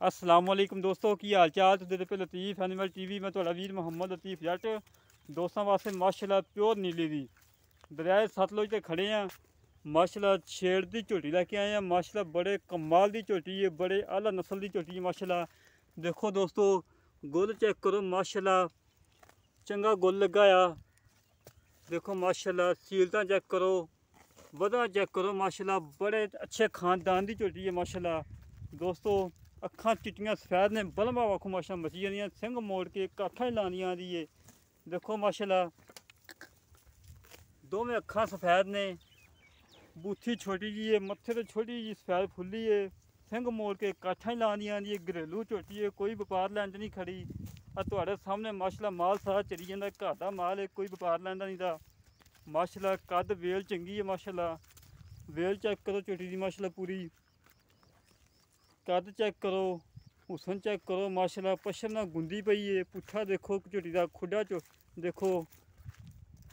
अस्सलाम वालेकुम दोस्तों की हाल चाल तुझे पे लतीफ़ एनिमल टीवी में थोड़ा वीर मोहम्मद लतीफ़ जट दोस्तों वास्ते माशाल्लाह प्योर नीली दी दरियाए सतलुज ते खड़े हैं। माशाल्लाह छेड़ दी झोटी लैके आए हैं। माशाल्लाह बड़े कमाल दी झोटी है, बड़े आला नस्ल दी झोटी है। माशाल्लाह देखो दोस्तों गुल चेक करो, माशाल्लाह चंगा गुल लगाया। देखो माशाल्लाह सीलता चेक करो, वधा चेक करो। माशाल्लाह बड़े अच्छे खानदान की झोटी है। माशाल्लाह दोस्तों अखां चिट्टियां सफेद ने, बलमा वाखो माशा मची जानियां, सिंग मोड़ के काठा लानियां दी है। देखो माशाल्लाह दोवें अखां सफेद ने, बूथी छोटी जी है, मत्थे तो छोटी जी सफेद फुल्ली है, सिंग मोड़ के काठा ही लानियां दी है। घरेलू झोटी है, कोई व्यापार लैंड नहीं खड़ी। तुहाडे सामने माशाल्लाह माल सारा चली जाता, घर का माल है, कोई व्यापार लैंदा नहीं था। माशाल्लाह कद वेल चंगी है। माशाल्लाह वेल चेक करो झोटी दी, माशाल्लाह पूरी कद चेक करो, हुसन चेक करो। माशाल्लाह पशम ना गुंदी पई है। पुट्ठा देखो झोटी का खुडा देखो,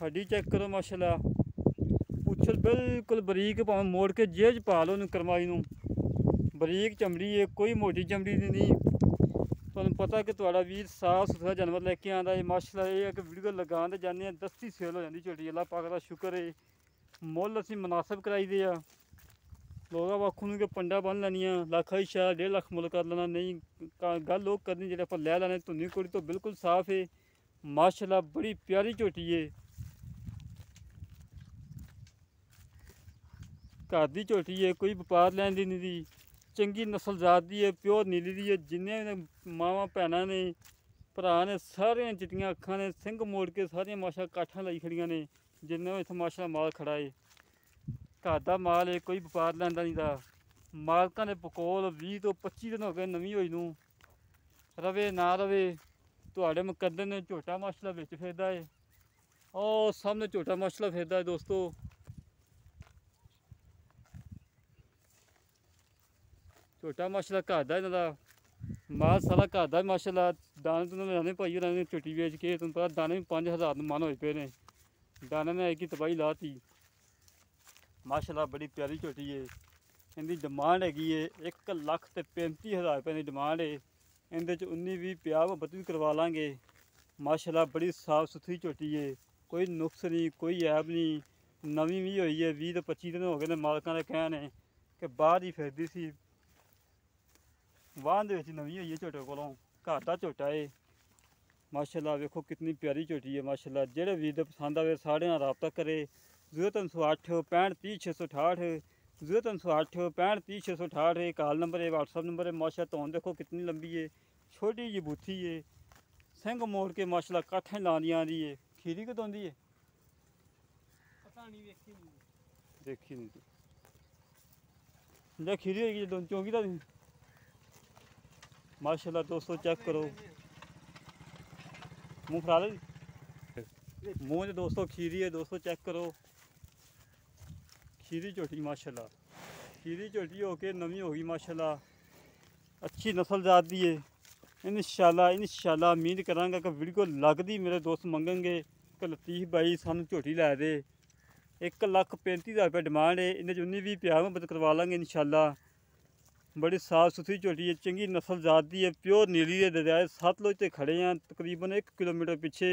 हड्डी चेक करो। माशाल्लाह पुछल बिल्कुल बरीक, भावें मोड़ के जेज पा लो करमाई नूं, बरीक चमड़ी है, कोई मोटी चमड़ी दी नहीं। तुहानूं पता कि तुहाडा वीर साफ सुथरा जानवर लैके आंदा है। माशाल्लाह ये है कि वीडियो लगाते जाने दस्ती सेल हो जाती झोटी। अल्लाह पाक दा शुक्र है, मुल असीं मुनासिब कराई दे आ। लोग आखू कि पंडा बन लैनियां, लक्ख ही शायद 1.5 लाख मुल कर लेना, नहीं गल लोग करनी जो आप लै लैने। धुनी कुड़ी तो बिल्कुल साफ है। माशाल्लाह बड़ी प्यारी झोटी है, घर की झोटी है, कोई व्यापार लैन दी नहीं दी। चंगी नस्ल जात दी है, प्योर नीली दी है। जिन्ने मावां भैनां ने भरा ने सारियां चिट्टियां अखां ने, सिंग मोड़ के सारियां माशा काठा लाई खड़ियां ने। जिन्ने इत्थे माशा माल खड़ा है, घर का माल है, कोई व्यापार लैंदा नहीं था। मालकां दे कोल 20 तो 25 दिन हो गए नवीं होई नूं। रवे ना रवे तुहाडे मुकद्दर ने झोटा माशाल्लाह विच फिरदा है। और सामने झोटा माशाल्लाह फिरदा है दोस्तों। झोटा माशाल्लाह घर दा इन्हां दा माल सारा घर दा। माशाल्लाह दाने दूने लाने भाई होरां ने झोटी बेच के, तुहानूं पता दाने भी 5000 मन होए पे ने। दाने ने एक ही तबाही लाती। माशाल्लाह बड़ी प्यारी झोटी है। इनकी डिमांड हैगी है 1,35,000 रुपये की डिमांड है। इनके 19-20 प्याह मुहब्बत भी करवा लांगे। माशाल्लाह बड़ी साफ सुथरी झोटी है, कोई नुक्स नहीं, कोई ऐब नहीं। नवीं भी हुई है, 20 तो 25 दिन हो गए मालकां दे कहण कि बाहर ही फिरदी सी। वाहन दे विच नवीं हुई है झोटे कोलों, घर का झोटा है। माशाल्लाह वेखो कितनी प्यारी झोटी है। माशाल्लाह जेह्ड़े वीर दे पसंद आवे साढ़े नाल राबता करे। 0308 65 30 668, 0308 65 30 668 कॉल नंबर है, व्हाट्सअप नंबर है। माशा तोन देखो कितनी लंबी है, छोटी जी बूथी है, सिंग मोड़ के माशाल्लाह काठें लानियां दी है। खीरी कदों दी है पता नहीं, देखी नहीं जे खीरी होगी जो चौंकी दा। माशाल्लाह दोस्तों चेक करो, मुँह फड़ा ले, मुँह से दोस्तों खीरी है। दोस्तों चेक करो खीरी झोटी, माशाल्लाह खीरी झोटी हो के नवीं होगी। माशाल्लाह अच्छी नस्ल जात दी है। इंशाल्लाह उम्मीद करांगा कि वीडियो लगदी मेरे दोस्त मंगेंगे कि लतीफ़ भाई सानू झोटी लै दे। 1,35,000 रुपये डिमांड है। इन्हें 19-20 प्याह मुहब्बत करवा लांगे इंशाल्लाह। बड़ी साफ सुथरी झोटी है, चंगी नस्ल जात दी है, प्योर नीली है। दरियाए सतलुज ते खड़े हैं, तकरीबन 1 किलोमीटर पिछे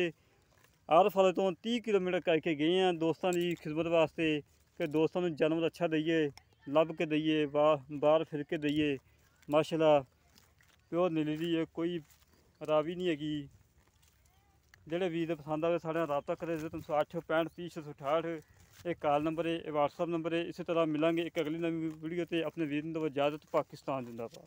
आर फाले तो 30 किलोमीटर करके गए हैं दोस्तों की खिदमत वास्ते कि दोस्तों को जानवर अच्छा दईए, लभ के दईए, बाहर फिर के दईए। माशाल्लाह प्योर नीली दी है, कोई रावी नहीं हैगी। जेह्ड़े वीर पसंद आवे साढ़े नाल राबता करे। 0308 65 30 668 एक कॉल नंबर है, व्हाट्सअप नंबर है। इसी तरह मिलेंगे एक अगली नवी वीडियो ते। अपने वीर नूं इजाज़त। पाकिस्तान जिंदाबाद।